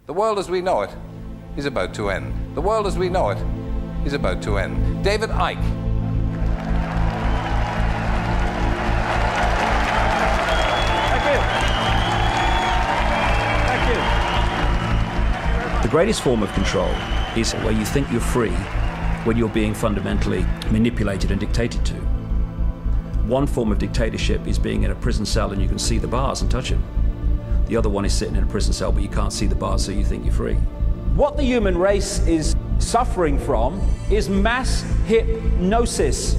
The world as we know it is about to end. The world as we know it is about to end. David Icke. Thank you. Thank you. The greatest form of control is where you think you're free when you're being fundamentally manipulated and dictated to. One form of dictatorship is being in a prison cell and you can see the bars and touch them. The other one is sitting in a prison cell but you can't see the bars, so you think you're free. What the human race is suffering from is mass hypnosis.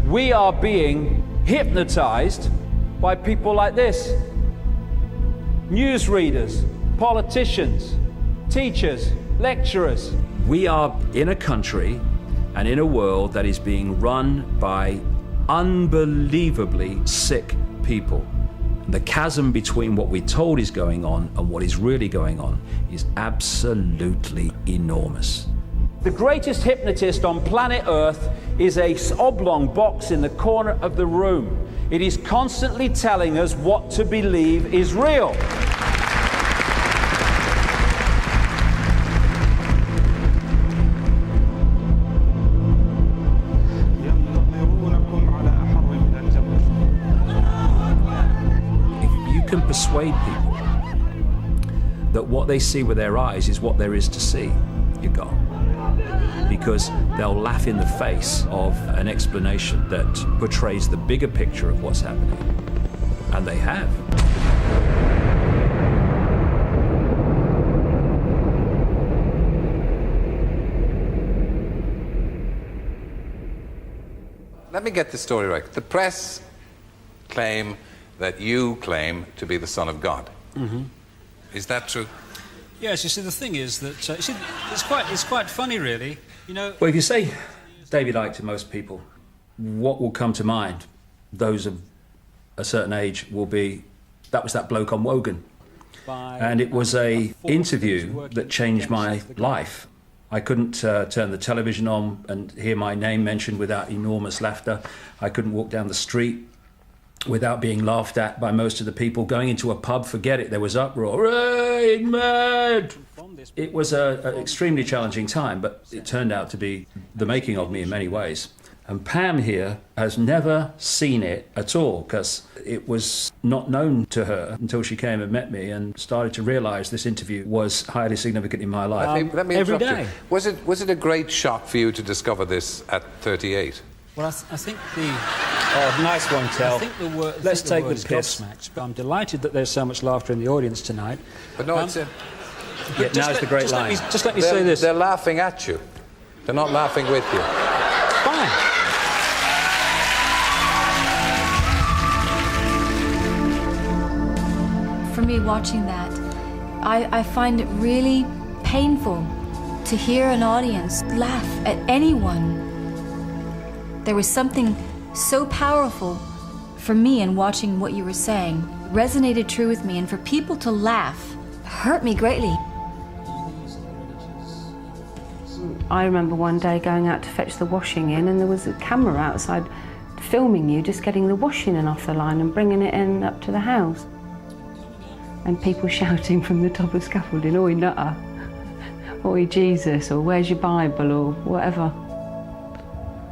We are being hypnotized by people like this. Newsreaders, politicians, teachers, lecturers. We are in a country and in a world that is being run by unbelievably sick people. The chasm between what we're told is going on and what is really going on is absolutely enormous. The greatest hypnotist on planet Earth is a oblong box in the corner of the room. It is constantly telling us what to believe is real. Can persuade people that what they see with their eyes is what there is to see, you're gone. Because they'll laugh in the face of an explanation that portrays the bigger picture of what's happening. And they have. Let me get this story right. The press claim that you claim to be the Son of God. Mm-hmm. Is that true? Yes, you see, the thing is that it's quite funny, really. You know. Well, if you say David Icke to most people, what will come to mind? Those of a certain age will be, that was that bloke on Wogan, and it was a interview that changed my life. I couldn't turn the television on and hear my name mentioned without enormous laughter. I couldn't walk down the street without being laughed at by most of the people. Going into a pub, forget it, there was uproar. Right, mad! It was an extremely challenging time, but it turned out to be the making of me in many ways. And Pam here has never seen it at all, because it was not known to her until she came and met me and started to realise this interview was highly significant in my life. Let me every interrupt day. you. Was it a great shock for you to discover this at 38? Well, I think the... Oh, nice one, Tel. I think the word... Let's take the word is piss. gobsmacked, but I'm delighted that there's so much laughter in the audience tonight. But no, it's... Yeah, now's the great line. Just let me say this. They're laughing at you. They're not laughing with you. Fine. For me, watching that, I find it really painful to hear an audience laugh at anyone. There was something so powerful for me in watching what you were saying. It resonated true with me, and for people to laugh hurt me greatly. I remember one day going out to fetch the washing in, and there was a camera outside filming you just getting the washing in off the line and bringing it in up to the house. And people shouting from the top of scaffolding, "Oi, nutter," "Oi, Jesus," or "Where's your Bible," or whatever.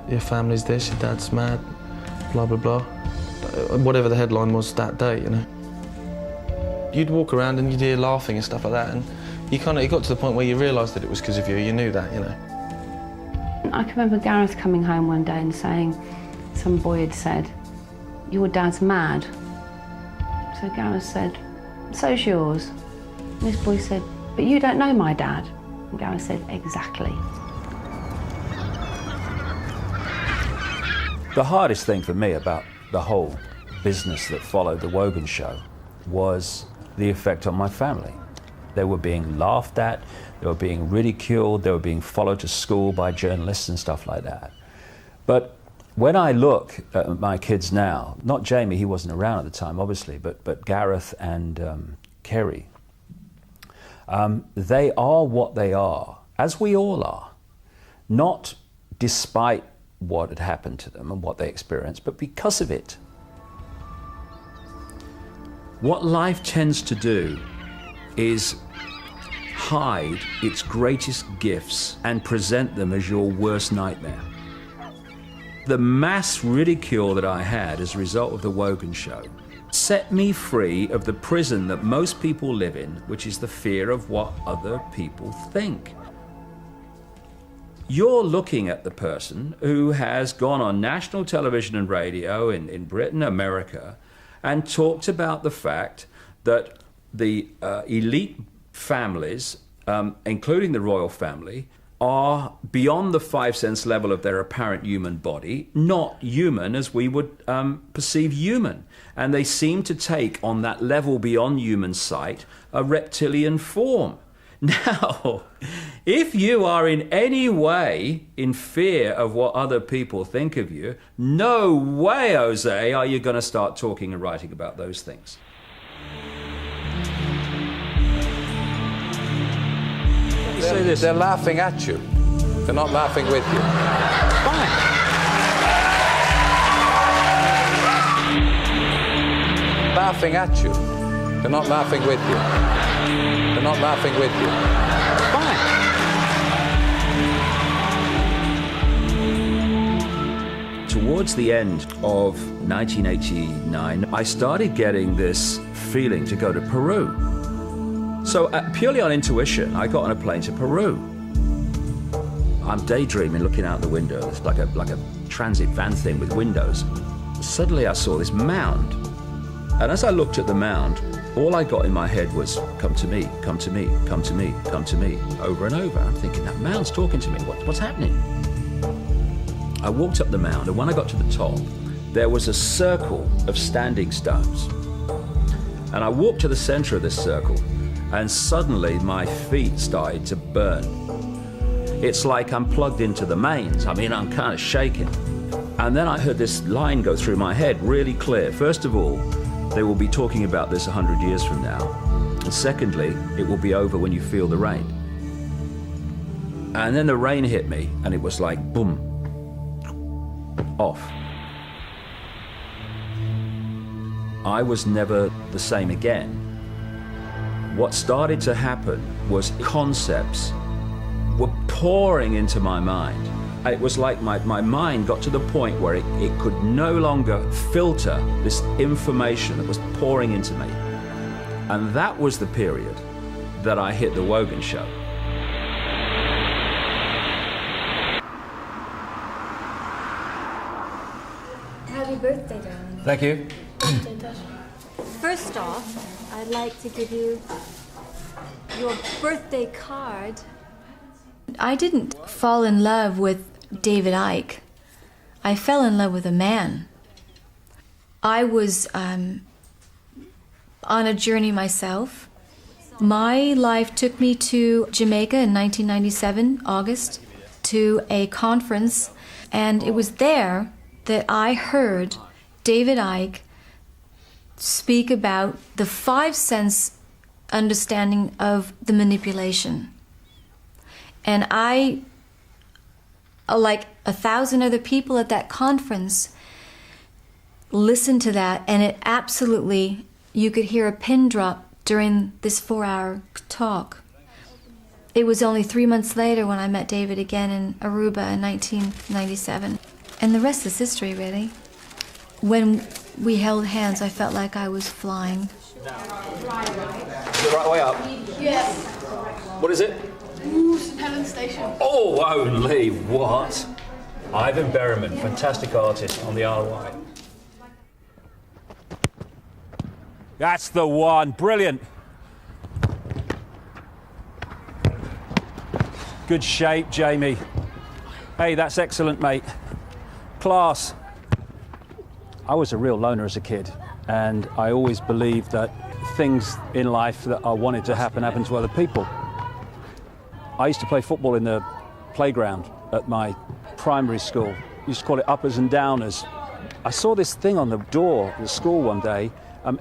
Your family's this, your dad's mad, blah, blah, blah. Whatever the headline was that day, you know. You'd walk around and you'd hear laughing and stuff like that, and it got to the point where you realised that it was because of you knew that, you know. I can remember Gareth coming home one day and saying, some boy had said, "Your dad's mad." So Gareth said, "So's yours." And this boy said, "But you don't know my dad." And Gareth said, "Exactly." The hardest thing for me about the whole business that followed the Wogan show was the effect on my family. They were being laughed at, they were being ridiculed, they were being followed to school by journalists and stuff like that. But when I look at my kids now, not Jamie, he wasn't around at the time obviously, but Gareth and Kerry, they are what they are, as we all are, not despite what had happened to them and what they experienced, but because of it. What life tends to do is hide its greatest gifts and present them as your worst nightmare. The mass ridicule that I had as a result of the Wogan show set me free of the prison that most people live in, which is the fear of what other people think. You're looking at the person who has gone on national television and radio in Britain, America, and talked about the fact that the elite families, including the royal family, are beyond the 5 sense level of their apparent human body, not human as we would perceive human. And they seem to take on that level beyond human sight a reptilian form. Now, if you are in any way in fear of what other people think of you, no way, Jose, are you going to start talking and writing about those things. They're laughing at you. They're not laughing with you. Fine. Laughing at you. They're not laughing with you. They're not laughing with you. Fine. Towards the end of 1989, I started getting this feeling to go to Peru. So purely on intuition, I got on a plane to Peru. I'm daydreaming, looking out the window. It's like a transit van thing with windows. Suddenly I saw this mound. And as I looked at the mound, all I got in my head was, come to me, come to me, come to me, come to me, over and over. I'm thinking, that mound's talking to me. What's happening? I walked up the mound, and when I got to the top, there was a circle of standing stones. And I walked to the center of this circle, and suddenly my feet started to burn. It's like I'm plugged into the mains. I mean, I'm kind of shaking. And then I heard this line go through my head really clear. First of all, they will be talking about this 100 years from now. And secondly, it will be over when you feel the rain. And then the rain hit me, and it was like, boom, off. I was never the same again. What started to happen was concepts were pouring into my mind. It was like my mind got to the point where it could no longer filter this information that was pouring into me. And that was the period that I hit the Wogan show. Happy birthday, darling. Thank you. First off, I'd like to give you your birthday card. I didn't fall in love with David Icke. I fell in love with a man. I was on a journey myself. My life took me to Jamaica in 1997, August, to a conference, and it was there that I heard David Icke speak about the 5 sense understanding of the manipulation. And I, like 1,000 other people at that conference, listened to that, and it absolutely, you could hear a pin drop during this 4-hour talk. It was only 3 months later when I met David again in Aruba in 1997. And the rest is history, really. When we held hands, I felt like I was flying. Is it the right way up? Yes. What is it? Ooh, St. Helens Station. Oh, only what? Ivan Berriman, fantastic artist on the RY. That's the one. Brilliant. Good shape, Jamie. Hey, that's excellent, mate. Class. I was a real loner as a kid, and I always believed that things in life that I wanted to happen to other people. I used to play football in the playground at my primary school. We used to call it uppers and downers. I saw this thing on the door of the school one day.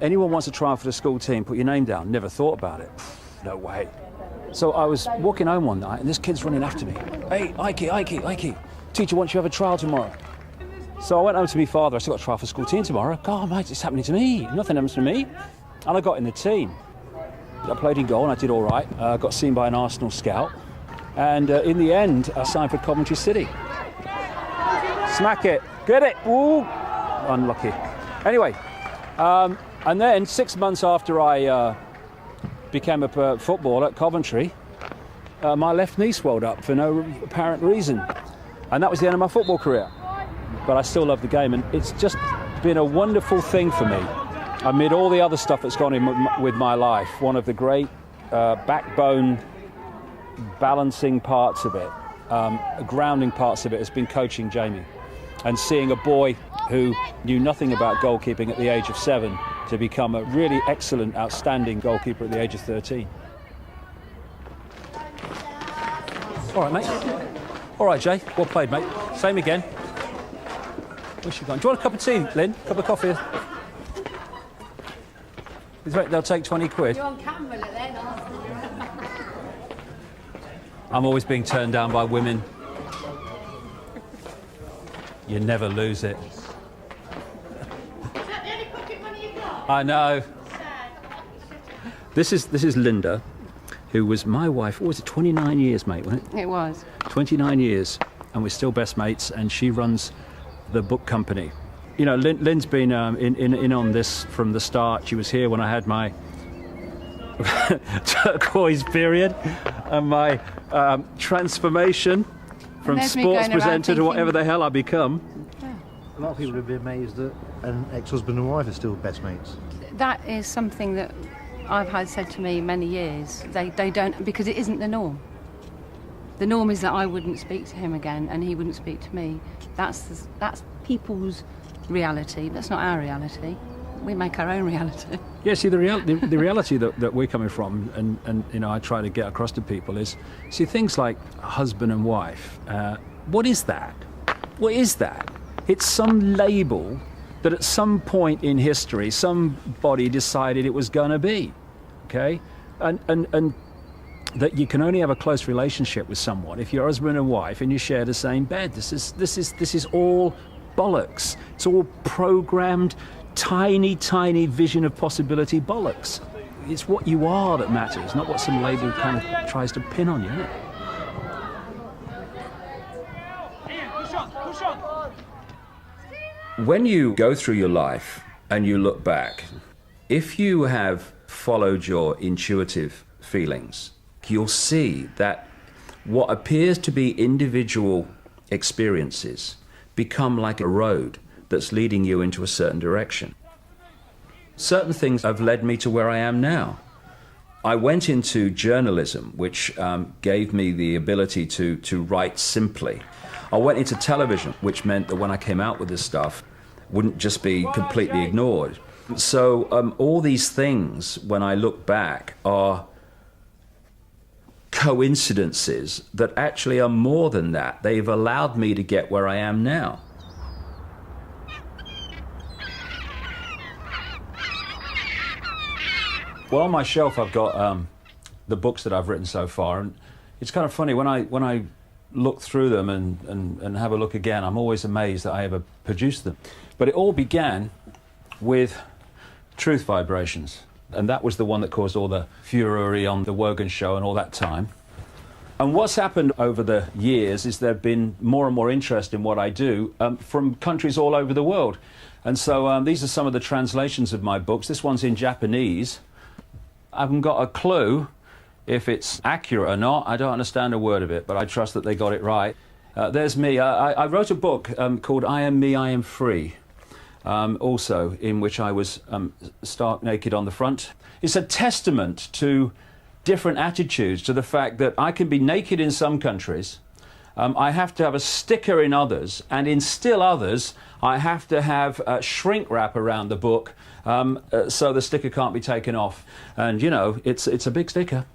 Anyone wants to try out for the school team, put your name down. Never thought about it. No way. So I was walking home one night, and this kid's running after me. Hey, ICKE, teacher wants you to have a trial tomorrow. So I went home to my father. I still got a trial for school team tomorrow. God, mate, it's happening to me. Nothing happens to me. And I got in the team. I played in goal and I did all right. Got seen by an Arsenal scout. And in the end, I signed for Coventry City. Smack it. Get it. Ooh. Unlucky. Anyway, and then 6 months after I became a footballer at Coventry, my left knee swelled up for no apparent reason. And that was the end of my football career. But I still love the game, and it's just been a wonderful thing for me. Amid all the other stuff that's gone in with my life, one of the great backbone balancing parts of it, grounding parts of it has been coaching Jamie and seeing a boy who knew nothing about goalkeeping at the age of 7 to become a really excellent, outstanding goalkeeper at the age of 13. All right, mate. All right, Jay. Well played, mate. Same again. Where's she gone? Do you want a cup of tea, Lynn? Cup of coffee? They'll take 20 quid. You're on camera then, aren't you? I'm always being turned down by women. You never lose it. Is that the only pocket money you've got? I know. Sad. This is Linda, who was my wife. What was it? 29 years, mate, wasn't it? It was. 29 years, and we're still best mates. And she runs the book company. You know, Lynn's been in on this from the start. She was here when I had my turquoise period and my transformation from sports presenter to whatever the hell I become. A lot of people would be amazed that an ex-husband and wife are still best mates. That is something that I've had said to me many years. They don't, because it isn't the norm. The norm is that I wouldn't speak to him again and he wouldn't speak to me. That's people's reality. That's not our reality. We make our own reality. Yeah, see, the reality that we're coming from, and you know, I try to get across to people is, see, things like husband and wife. What is that? What is that? It's some label that at some point in history somebody decided it was going to be, okay, and that you can only have a close relationship with someone if you're husband and wife and you share the same bed. This is all bollocks. It's all programmed, tiny vision of possibility bollocks. It's what you are that matters, not what some label kind of tries to pin on you, isn't it? When you go through your life and you look back, if you have followed your intuitive feelings, you'll see that what appears to be individual experiences become like a road that's leading you into a certain direction. Certain things have led me to where I am now. I went into journalism, which gave me the ability to write simply. I went into television, which meant that when I came out with this stuff, wouldn't just be completely ignored. So all these things, when I look back, are coincidences that actually are more than that. They've allowed me to get where I am now. Well, on my shelf I've got the books that I've written so far, and it's kind of funny when I look through them and have a look again, I'm always amazed that I ever produced them. But it all began with Truth Vibrations, and that was the one that caused all the furore on the Wogan show and all that time. And what's happened over the years is there've been more and more interest in what I do from countries all over the world. And so these are some of the translations of my books. This one's in Japanese. I haven't got a clue if it's accurate or not. I don't understand a word of it, but I trust that they got it right. There's me. I wrote a book called I Am Me, I Am Free, also, in which I was stark naked on the front. It's a testament to different attitudes, to the fact that I can be naked in some countries, I have to have a sticker in others, and in still others, I have to have shrink wrap around the book so the sticker can't be taken off. And, you know, it's a big sticker.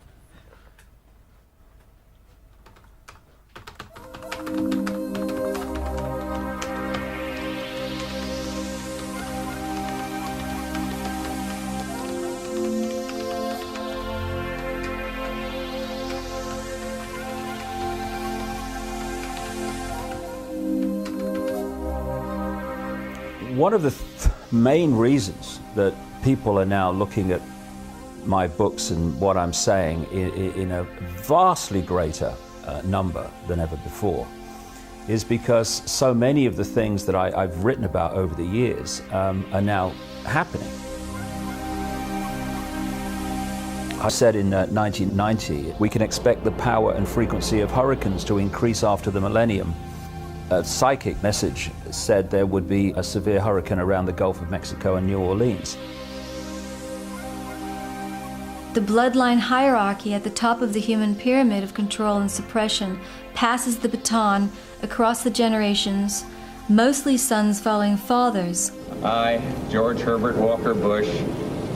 One of the main reasons that people are now looking at my books and what I'm saying in a vastly greater number than ever before is because so many of the things that I've written about over the years are now happening. I said in 1990, we can expect the power and frequency of hurricanes to increase after the millennium. A psychic message said there would be a severe hurricane around the Gulf of Mexico and New Orleans. The bloodline hierarchy at the top of the human pyramid of control and suppression passes the baton across the generations, mostly sons following fathers. I, George Herbert Walker Bush,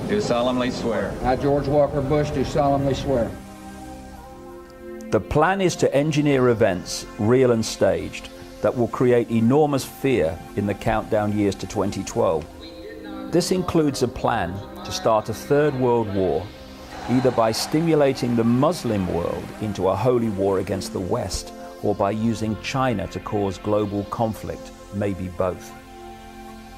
do solemnly swear. I, George Walker Bush, do solemnly swear. The plan is to engineer events, real and staged, that will create enormous fear in the countdown years to 2012. This includes a plan to start a third world war, either by stimulating the Muslim world into a holy war against the West, or by using China to cause global conflict, maybe both.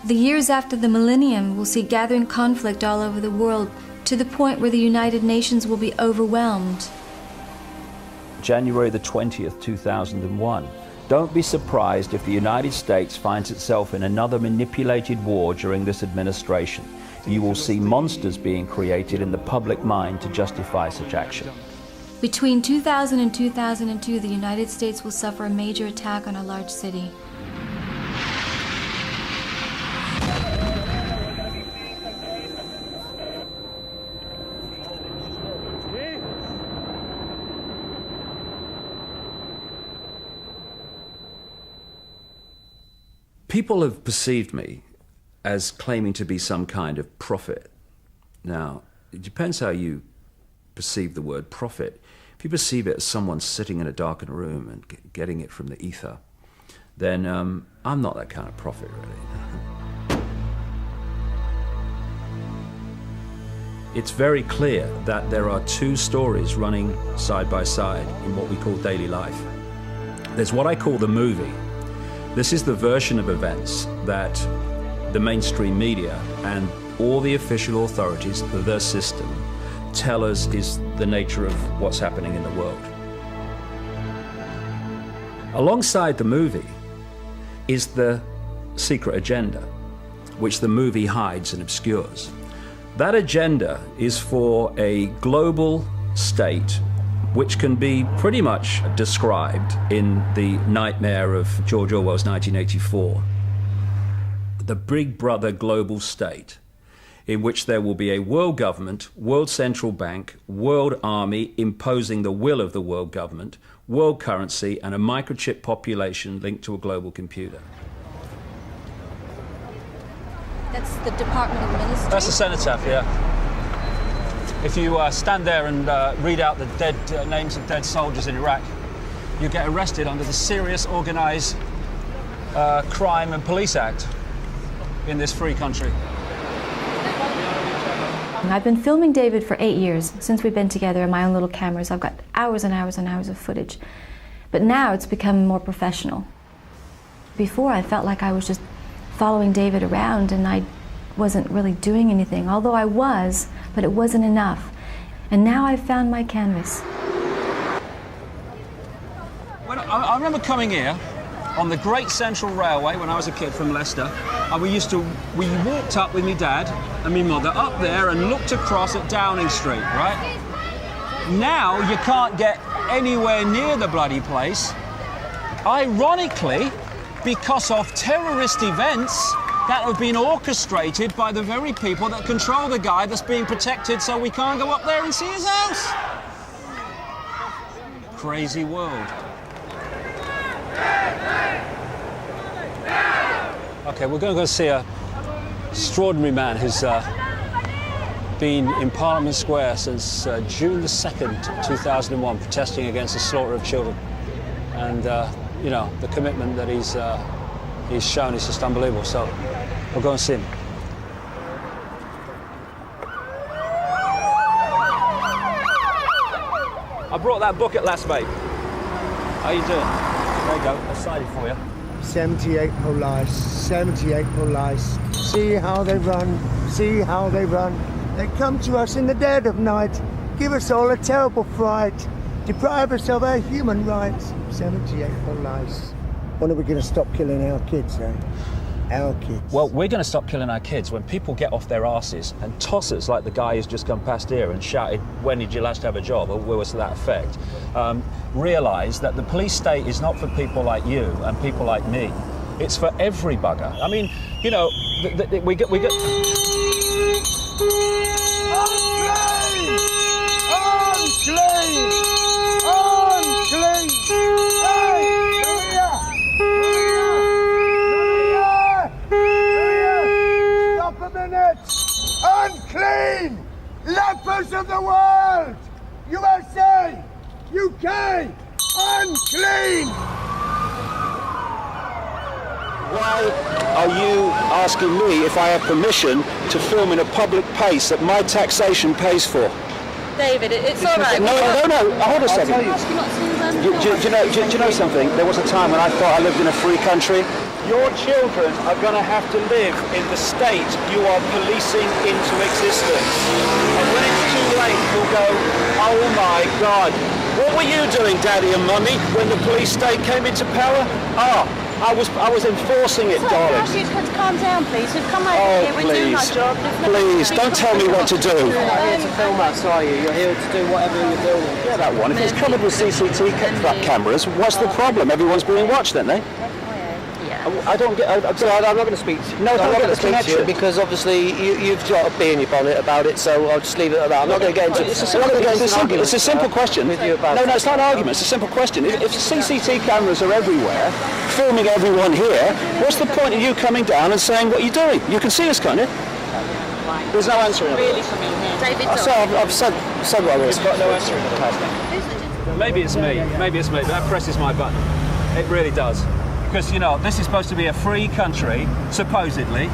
The years after the millennium will see gathering conflict all over the world, to the point where the United Nations will be overwhelmed. January the 20th, 2001. Don't be surprised if the United States finds itself in another manipulated war during this administration. You will see monsters being created in the public mind to justify such action. Between 2000 and 2002, the United States will suffer a major attack on a large city. People have perceived me as claiming to be some kind of prophet. Now, it depends how you perceive the word prophet. If you perceive it as someone sitting in a darkened room and getting it from the ether, then I'm not that kind of prophet, really. It's very clear that there are two stories running side by side in what we call daily life. There's what I call the movie. This is the version of events that the mainstream media and all the official authorities of their system tell us is the nature of what's happening in the world. Alongside the movie is the secret agenda, which the movie hides and obscures. That agenda is for a global state which can be pretty much described in the nightmare of George Orwell's 1984. The Big Brother global state, in which there will be a world government, world central bank, world army imposing the will of the world government, world currency, and a microchip population linked to a global computer. That's the Department of Ministry? That's the cenotaph, yeah. If you stand there and read out the dead names of dead soldiers in Iraq, you get arrested under the Serious Organised Crime and Police Act in this free country. I've been filming David for 8 years, since we've been together in my own little cameras. I've got hours and hours and hours of footage. But now it's become more professional. Before, I felt like I was just following David around and I wasn't really doing anything, although I was, but it wasn't enough. And now I've found my canvas. When I remember coming here on the Great Central Railway when I was a kid from Leicester, and we walked up with my dad and my mother up there and looked across at Downing Street, right? Now you can't get anywhere near the bloody place, ironically, because of terrorist events that have been orchestrated by the very people that control the guy that's being protected, so we can't go up there and see his house. Crazy world. Okay, we're going to go see an extraordinary man who's been in Parliament Square since June the 2nd, 2001, protesting against the slaughter of children. And, you know, the commitment that he's shown is just unbelievable. So we'll go and see him. I brought that book at last, mate. How you doing? There you go. I signed it for you. 78 police, 78 police. See how they run, see how they run. They come to us in the dead of night, give us all a terrible fright, deprive us of our human rights. 78 for life. When are we going to stop killing our kids, eh? Our kids. Well, we're going to stop killing our kids when people get off their arses and toss us like the guy who's just come past here and shouted, when did you last have a job, or words to that effect. Realise that the police state is not for people like you and people like me. It's for every bugger. I mean, you know, we get... Unclean! Unclean! Hey! Stop a minute! Unclean! Lepers of the world! USA! UK! Unclean! Why are you asking me if I have permission to film in a public place that my taxation pays for? David, it's all right. No, hold a second. Do you know something? There was a time when I thought I lived in a free country. Your children are going to have to live in the state you are policing into existence. And when it's too late, you'll go, oh my God, what were you doing, Daddy and Mummy, when the police state came into power? I was enforcing it, darling. Ask you to calm down, please. We've come over here. We're doing our job. Please, don't tell me what to do. You're not here to film us, are you? You're here to do whatever you're filming. Yeah, that one. If it's covered with CCTV cameras, what's the problem? Everyone's being watched, aren't they? I don't get. I'm not going to speak to you. No, I'm not going to speak to you because obviously you've got a bee in your bonnet about it. So I'll just leave it at that. I'm not going to get into. It's a simple question. With you about no, it's not an argument. It's a simple question. If CCTV cameras are everywhere, filming everyone here, what's the point of you coming down and saying what you're doing? You can see us, can't you? There's no answer in it. Really coming here. David, I've said what I was. There's got no answer in it. Maybe it's me. Maybe it's me. That presses my button. It really does. Because, you know, this is supposed to be a free country, supposedly,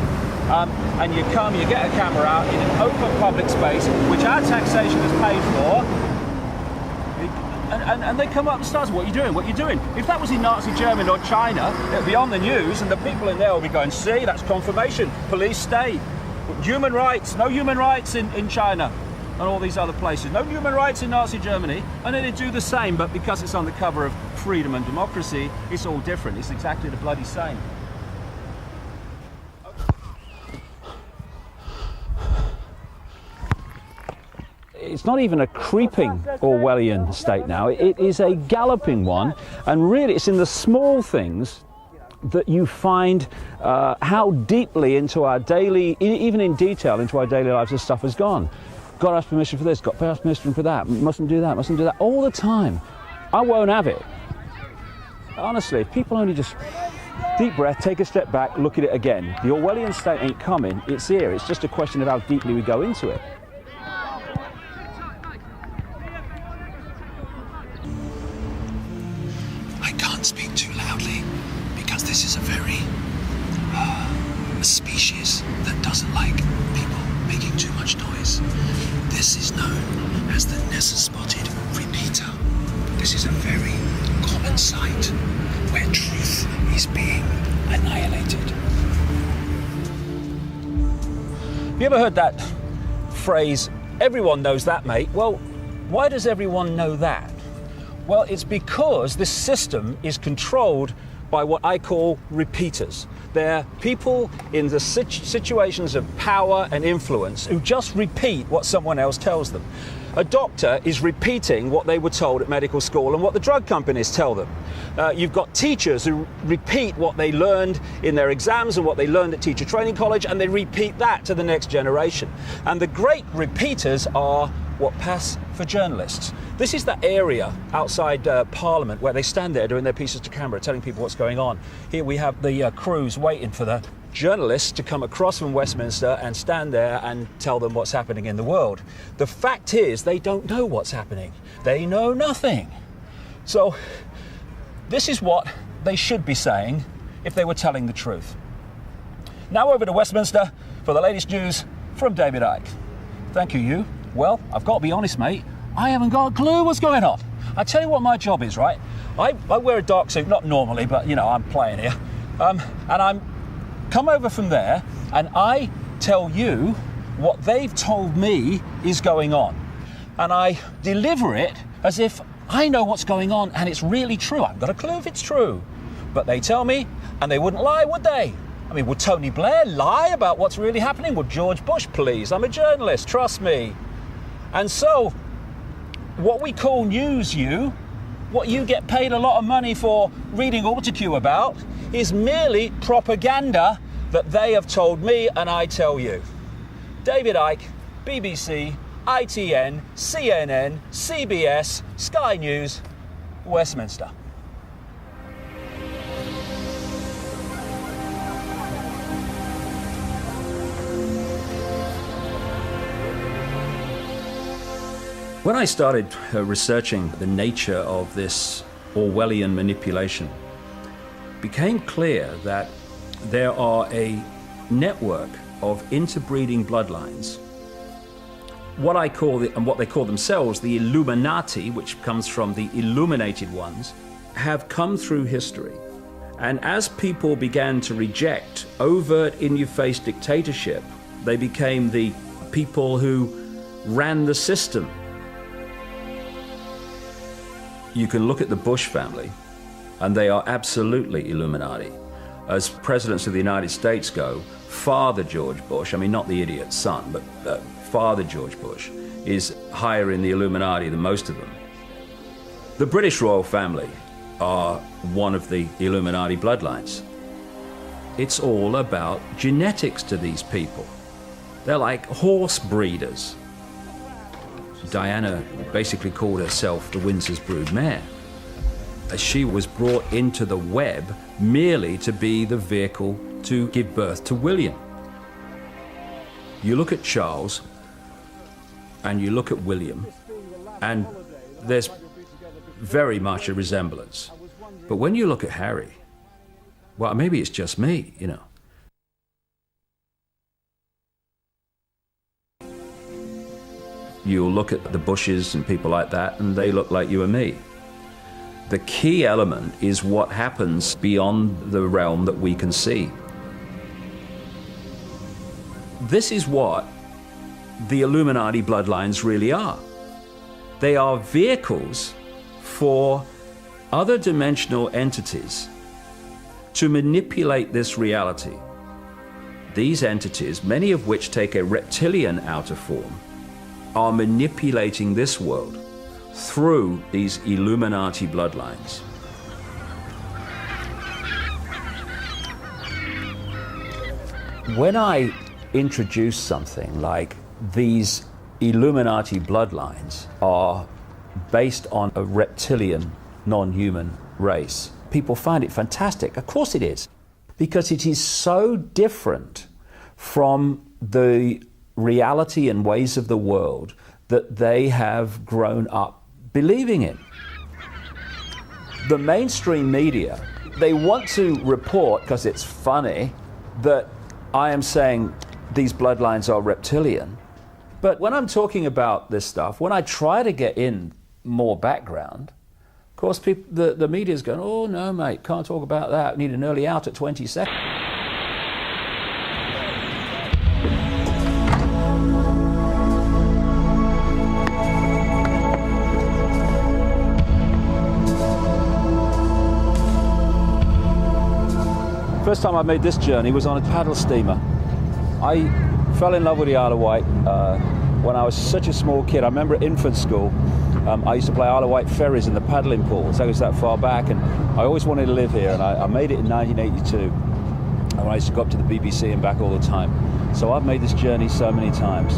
and you get a camera out in an open public space, which our taxation is paid for, and they come up and start, what are you doing, what are you doing? If that was in Nazi Germany or China, it would be on the news, and the people in there will be going, see, that's confirmation, police state, human rights, no human rights in China, and all these other places, no human rights in Nazi Germany, and then they do the same, but because it's on the cover of freedom and democracy, it's all different. It's exactly the bloody same. It's not even a creeping Orwellian state now, it is a galloping one, and really it's in the small things that you find how deeply into our daily, even in detail, into our daily lives this stuff has gone. Got to ask permission for this, got to ask permission for that, mustn't do that, all the time. I won't have it. Honestly, if people only just deep breath, take a step back, look at it again. The Orwellian state ain't coming, it's here. It's just a question of how deeply we go into it. I can't speak too loudly because this is a very a species that doesn't like people making too much noise. This is known as the Nessus-spotted repeater. This is a very common sight where truth is being annihilated. Have you ever heard that phrase, everyone knows that, mate? Well, why does everyone know that? Well, it's because this system is controlled by what I call repeaters. They're people in the situations of power and influence who just repeat what someone else tells them. A doctor is repeating what they were told at medical school and what the drug companies tell them. You've got teachers who repeat what they learned in their exams and what they learned at teacher training college, and they repeat that to the next generation. And the great repeaters are what pass for journalists. This is that area outside Parliament where they stand there doing their pieces to camera, telling people what's going on. Here we have the crews waiting for the journalists to come across from Westminster and stand there and tell them what's happening in the world. The fact is, they don't know what's happening. They know nothing. So this is what they should be saying if they were telling the truth. Now over to Westminster for the latest news from David Icke. Thank you. Well, I've got to be honest, mate, I haven't got a clue what's going on. I tell you what my job is, right? I wear a dark suit, not normally, but, you know, I'm playing here. And I'm come over from there, and I tell you what they've told me is going on. And I deliver it as if I know what's going on and it's really true. I've got a clue if it's true. But they tell me, and they wouldn't lie, would they? I mean, would Tony Blair lie about what's really happening? Would George Bush, please? I'm a journalist, trust me. And so, what we call News You, what you get paid a lot of money for reading AutoQ about, is merely propaganda that they have told me and I tell you. David Icke, BBC, ITN, CNN, CBS, Sky News, Westminster. When I started researching the nature of this Orwellian manipulation, it became clear that there are a network of interbreeding bloodlines. What I call and what they call themselves, the Illuminati, which comes from the illuminated ones, have come through history. And as people began to reject overt, in-your-face dictatorship, they became the people who ran the system. You can look at the Bush family, and they are absolutely Illuminati. As presidents of the United States go, Father George Bush, I mean not the idiot's son, but Father George Bush, is higher in the Illuminati than most of them. The British royal family are one of the Illuminati bloodlines. It's all about genetics to these people. They're like horse breeders. Diana basically called herself the Windsor's brood mare. She was brought into the web merely to be the vehicle to give birth to William. You look at Charles and you look at William, and there's very much a resemblance. But when you look at Harry, well, maybe it's just me, you know. You'll look at the Bushes and people like that, and they look like you and me. The key element is what happens beyond the realm that we can see. This is what the Illuminati bloodlines really are. They are vehicles for other dimensional entities to manipulate this reality. These entities, many of which take a reptilian outer form, are manipulating this world through these Illuminati bloodlines. When I introduce something like these Illuminati bloodlines are based on a reptilian, non-human race, people find it fantastic. Of course it is, because it is so different from the reality and ways of the world that they have grown up believing in. The mainstream media, they want to report, because it's funny, that I am saying these bloodlines are reptilian. But when I'm talking about this stuff, when I try to get in more background, of course the media's going, oh no mate, can't talk about that, we need an early out at 20 seconds. First time I made this journey was on a paddle steamer. I fell in love with the Isle of Wight when I was such a small kid. I remember at infant school, I used to play Isle of Wight ferries in the paddling pool. So it was that far back, and I always wanted to live here, and I made it in 1982. And I used to go up to the BBC and back all the time. So I've made this journey so many times.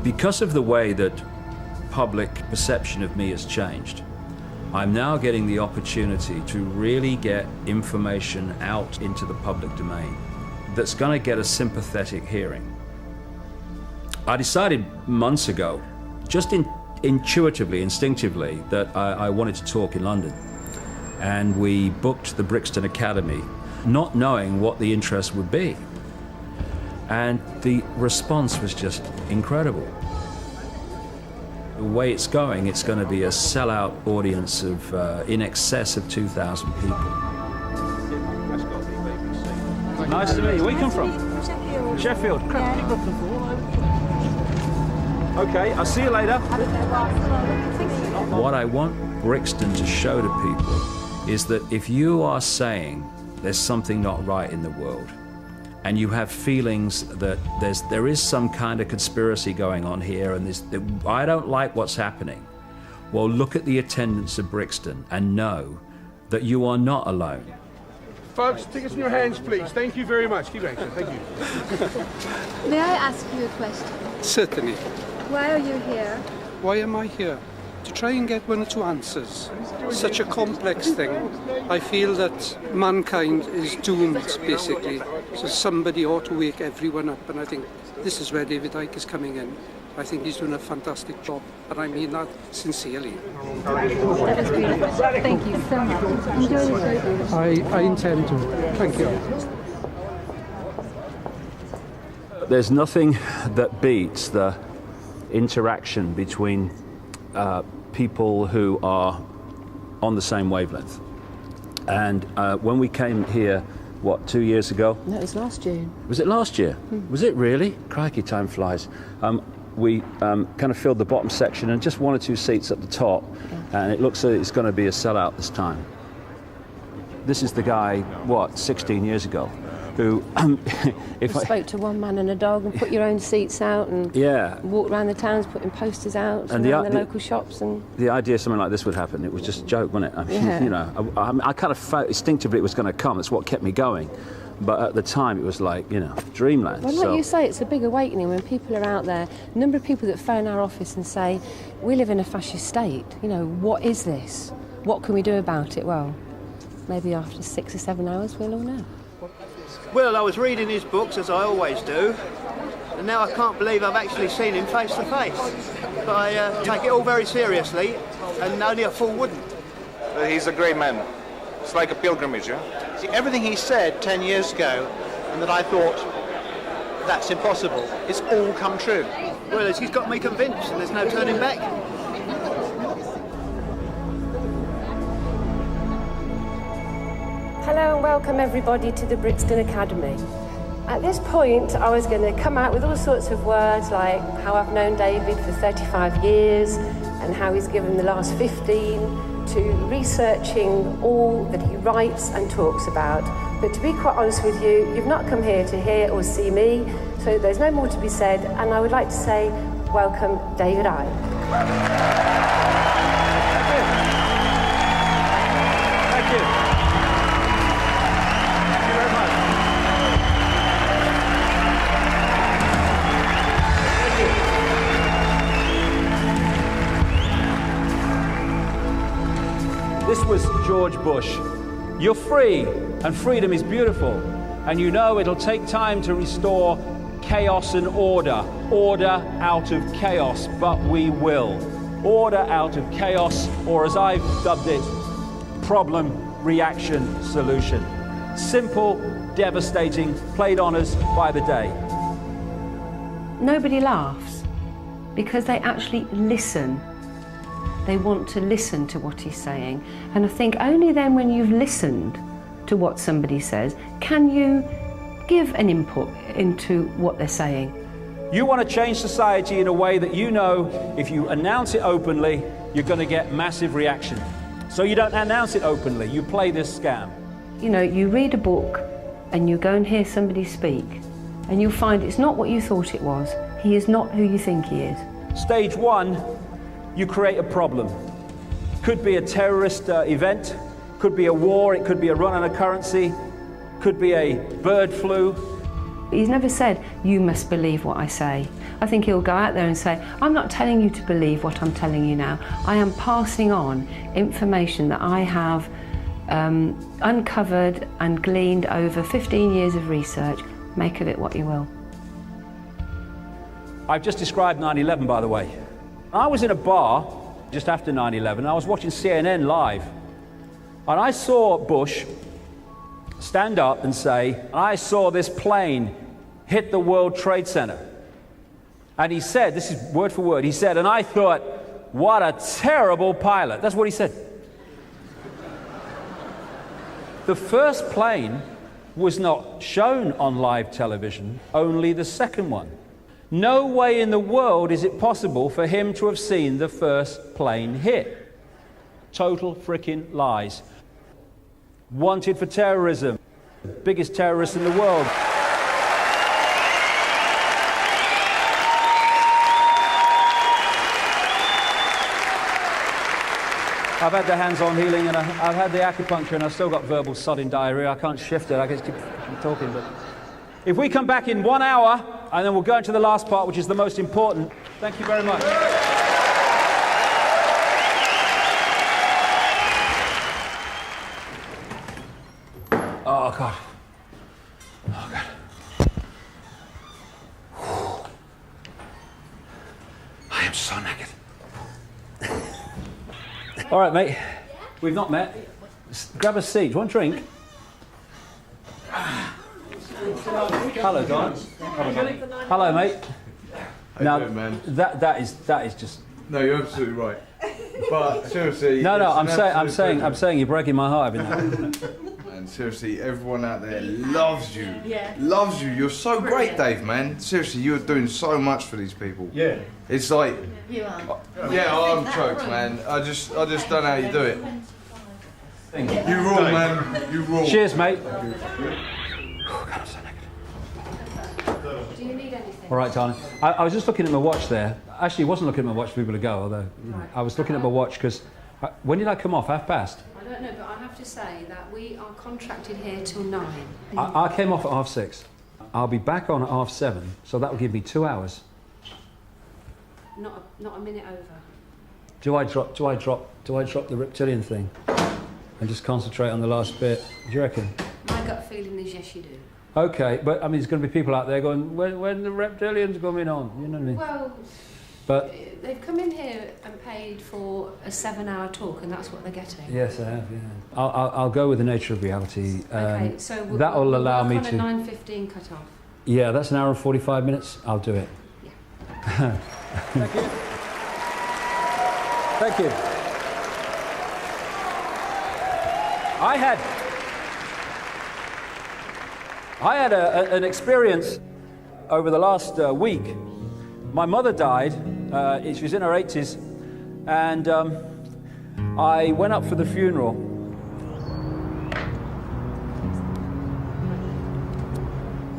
Because of the way that public perception of me has changed, I'm now getting the opportunity to really get information out into the public domain that's going to get a sympathetic hearing. I decided months ago, just intuitively, instinctively, that I wanted to talk in London. And we booked the Brixton Academy, not knowing what the interest would be. And the response was just incredible. The way it's going to be a sellout audience of in excess of 2,000 people. Nice to meet you. Where you come from? Sheffield. Sheffield. Crap, people come from all over. Okay, I'll see you later. What I want Brixton to show to people is that if you are saying there's something not right in the world, and you have feelings that there is some kind of conspiracy going on here, and I don't like what's happening, well, look at the attendance of Brixton and know that you are not alone. Folks, tickets in your hands, please. Thank you very much. Keep going, sir. Thank you. May I ask you a question? Certainly. Why are you here? Why am I here? To try and get one or two answers. Such a complex thing. I feel that mankind is doomed, basically. So somebody ought to wake everyone up, and I think this is where David Icke is coming in. I think he's doing a fantastic job, and I mean that sincerely. That was beautiful. Thank you so much. Enjoy the show. I intend to. Thank you. There's nothing that beats the interaction between people who are on the same wavelength. And when we came here, 2 years ago? No, it was last June. Was it last year? Was it really? Crikey, time flies. We kind of filled the bottom section and just 1 or 2 seats at the top, and it looks like it's going to be a sellout this time. This is the guy, 16 years ago, who, if I spoke to one man and a dog and put your own seats out and walked around the towns putting posters out and around the local shops. And the idea something like this would happen, it was just a joke, wasn't it? I mean, you know, I kind of felt instinctively it was going to come. That's what kept me going. But at the time, it was like, you know, dreamland. Well, like you say, it's a big awakening when people are out there. A number of people that phone our office and say, we live in a fascist state. You know, what is this? What can we do about it? Well, maybe after 6 or 7 hours, we'll all know. Well, I was reading his books, as I always do, and now I can't believe I've actually seen him face to face. But I take it all very seriously, and only a fool wouldn't. He's a great man. It's like a pilgrimage, yeah? See, everything he said 10 years ago, and that I thought, that's impossible, it's all come true. Well, he's got me convinced, and there's no turning back. Hello and welcome everybody to the Brixton Academy. At this point I was going to come out with all sorts of words like how I've known David for 35 years and how he's given the last 15 to researching all that he writes and talks about. But to be quite honest with you, you've not come here to hear or see me, so there's no more to be said, and I would like to say welcome David Icke. Thank you. This was George Bush. You're free, and freedom is beautiful. And you know it'll take time to restore chaos and order. Order out of chaos, but we will. Order out of chaos, or as I've dubbed it, problem, reaction, solution. Simple, devastating, played on us by the day. Nobody laughs because they actually listen. They want to listen to what he's saying. And I think only then when you've listened to what somebody says, can you give an input into what they're saying. You want to change society in a way that you know if you announce it openly, you're going to get massive reaction. So you don't announce it openly, you play this scam. You know, you read a book and you go and hear somebody speak and you'll find it's not what you thought it was. He is not who you think he is. Stage one, you create a problem. Could be a terrorist event, could be a war, it could be a run on a currency, could be a bird flu. He's never said, you must believe what I say. I think he'll go out there and say, I'm not telling you to believe what I'm telling you now. I am passing on information that I have uncovered and gleaned over 15 years of research. Make of it what you will. I've just described 9/11, by the way. I was in a bar just after 9/11. I was watching CNN live. And I saw Bush stand up and say, I saw this plane hit the World Trade Center. And he said, this is word for word, he said, and I thought, what a terrible pilot. That's what he said. The first plane was not shown on live television, only the second one. No way in the world is it possible for him to have seen the first plane hit. Total freaking lies. Wanted for terrorism, biggest terrorist in the world. I've had the hands-on healing and I've had the acupuncture and I've still got verbal sodding diarrhea. I can't shift it, I just keep talking. But if we come back in 1 hour and then we'll go into the last part, which is the most important. Thank you very much. Oh, God. Oh, God. I am so knackered. All right, mate. We've not met. Grab a seat. Do you want a drink? Hello, Don. Hello, mate. How you doing, man? That is just. No, you're absolutely right. But seriously. No, I'm saying you're breaking my heart every now and then. And seriously, everyone out there loves you. Yeah. Loves you. You're so great, Dave, man. Seriously, you're doing so much for these people. Yeah. It's like. You are. Yeah, I'm choked, man. I just don't know how you do it. Thank you. You rule, man. You rule. Cheers, mate. Do you need anything? All right, darling. I was just looking at my watch there. Actually, I wasn't looking at my watch for people to go, although I was looking at my watch because when did I come off? 5:30? I don't know, but I have to say that we are contracted here till 9. I came off at 6:30. I'll be back on at 7:30, so that will give me 2 hours. Not a minute over. Do I drop the reptilian thing and just concentrate on the last bit? Do you reckon? My gut feeling is yes, you do. Okay, but I mean, there's going to be people out there going, when the reptilians coming on? You know what I mean? Well, but they've come in here and paid for a 7-hour talk, and that's what they're getting. Yes, I have. Yeah. I'll go with the nature of reality. Okay, so that will allow me to. On a 9:15 cut off. Yeah, that's 1 hour and 45 minutes. I'll do it. Yeah. Thank you. Thank you. I had an experience over the last week. My mother died. She was in her 80s, and I went up for the funeral.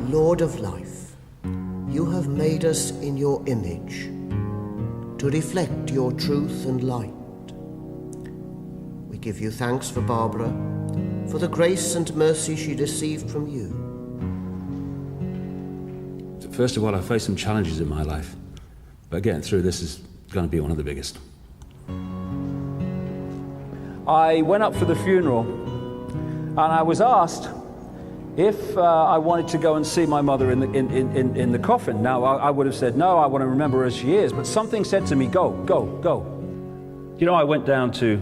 Lord of life, you have made us in your image to reflect your truth and light. We give you thanks for Barbara, for the grace and mercy she received from you. First of all, I faced some challenges in my life, but getting through this is going to be one of the biggest. I went up for the funeral, and I was asked if I wanted to go and see my mother in the coffin. Now, I would have said, no, I want to remember her as she is, but something said to me, go, go, go. You know, I went down to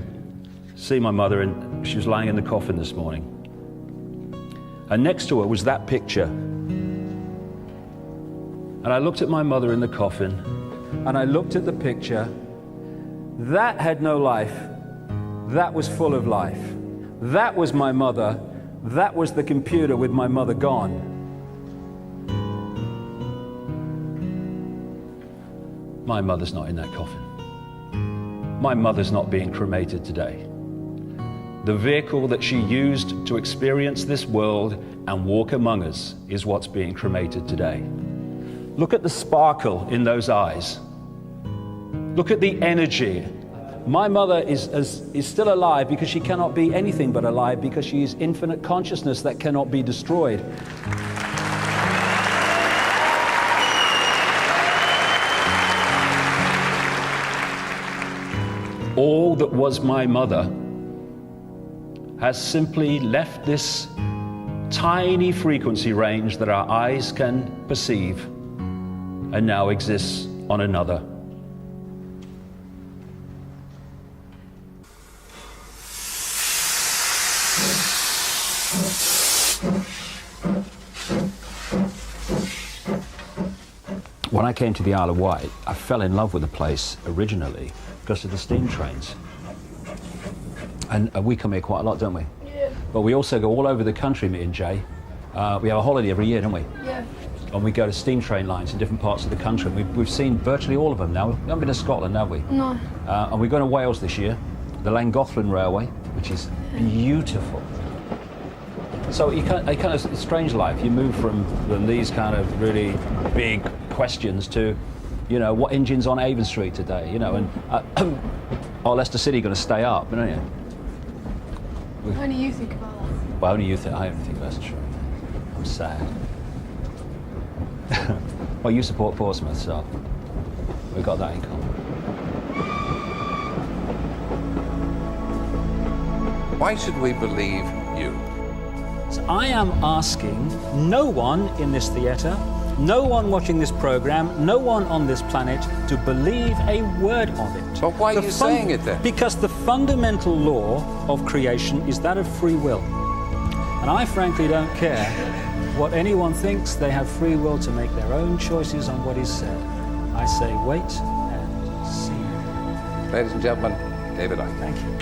see my mother, and she was lying in the coffin this morning. And next to her was that picture. And I looked at my mother in the coffin, and I looked at the picture. That had no life. That was full of life. That was my mother. That was the computer with my mother gone. My mother's not in that coffin. My mother's not being cremated today. The vehicle that she used to experience this world and walk among us is what's being cremated today. Look at the sparkle in those eyes. Look at the energy. My mother is still alive because she cannot be anything but alive, because she is infinite consciousness that cannot be destroyed. All that was my mother has simply left this tiny frequency range that our eyes can perceive, and now exists on another. When I came to the Isle of Wight, I fell in love with the place originally because of the steam trains. And we come here quite a lot, don't we? Yeah. But we also go all over the country, me and Jay. We have a holiday every year, don't we? Yeah. And we go to steam train lines in different parts of the country. We've seen virtually all of them now. We haven't been to Scotland, have we? No. And we're going to Wales this year, the Llangollen Railway, which is beautiful. So you kind of strange life. You move from these kind of really big questions to, you know, what engine's on Avon Street today, you know, and are Leicester City going to stay up, don't you? Only you think about that. Well, only you think. I only think that's true. I'm sad. Well, you support Portsmouth, so we've got that in common. Why should we believe you? So I am asking no one in this theatre, no one watching this programme, no one on this planet to believe a word of it. But why are you saying it then? Because the fundamental law of creation is that of free will. And I frankly don't care what anyone thinks. They have free will to make their own choices on what is said. I say wait and see. Ladies and gentlemen, David Icke. Thank you.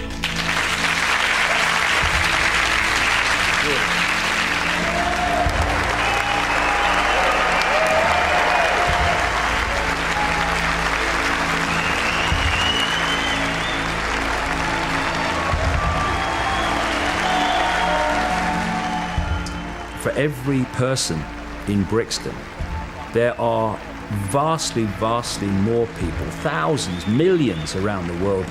For every person in Brixton, there are vastly, vastly more people, thousands, millions around the world,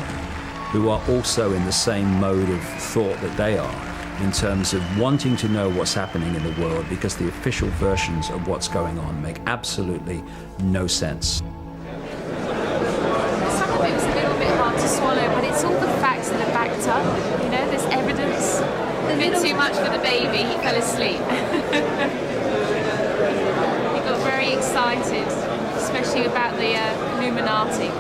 who are also in the same mode of thought that they are, in terms of wanting to know what's happening in the world, because the official versions of what's going on make absolutely no sense. Some of it was a little bit hard to swallow, but it's all the facts that are backed up. You know, there's evidence. A bit too much for the baby, he fell asleep. He got very excited, especially about the Illuminati.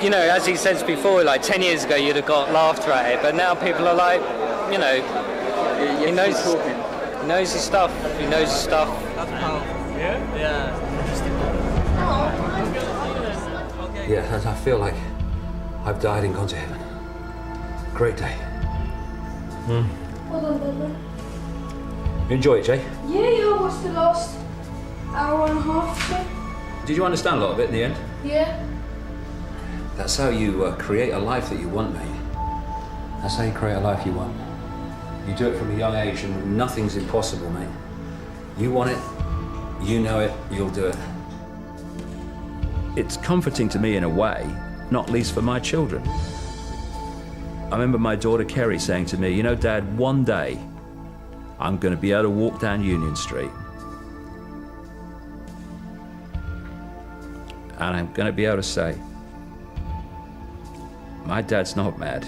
You know, as he says before, like 10 years ago you'd have got laughter at it, but now people are like, you know, he knows his stuff, he knows his stuff. That's powerful. Yeah? Yeah. Yeah, I feel like I've died and gone to heaven. Great day. Well done, Dudley. You enjoy it, Jay? Yeah, I watched the last hour and a half. So. Did you understand a lot of it in the end? Yeah. That's how you create a life that you want, mate. That's how you create a life you want. You do it from a young age and nothing's impossible, mate. You want it, you know it, you'll do it. It's comforting to me in a way, not least for my children. I remember my daughter Kerry saying to me, you know, Dad, one day I'm going to be able to walk down Union Street and I'm going to be able to say, my dad's not mad.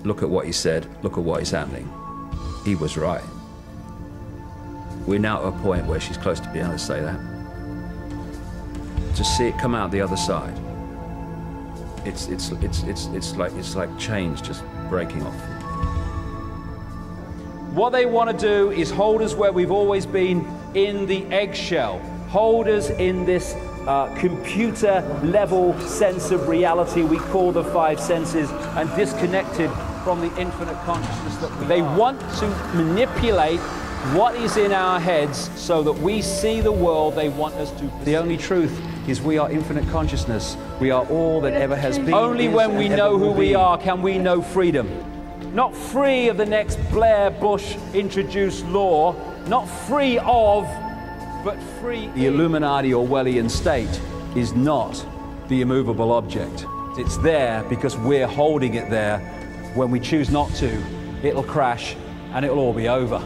Look at what he said, look at what is happening. He was right. We're now at a point where she's close to being able to say that. To see it come out the other side, it's like chains just breaking off. What they want to do is hold us where we've always been, in the eggshell. Hold us in this computer level sense of reality we call the five senses, and disconnected from the infinite consciousness that they want to manipulate what is in our heads so that we see the world they want us to. The only truth is we are infinite consciousness. We are all that ever has been. Only when we know who we are can we know freedom. Not free of the next Blair Bush introduced law, not free of, but free. The Illuminati Orwellian state is not the immovable object. It's there because we're holding it there. When we choose not to, it'll crash and it'll all be over.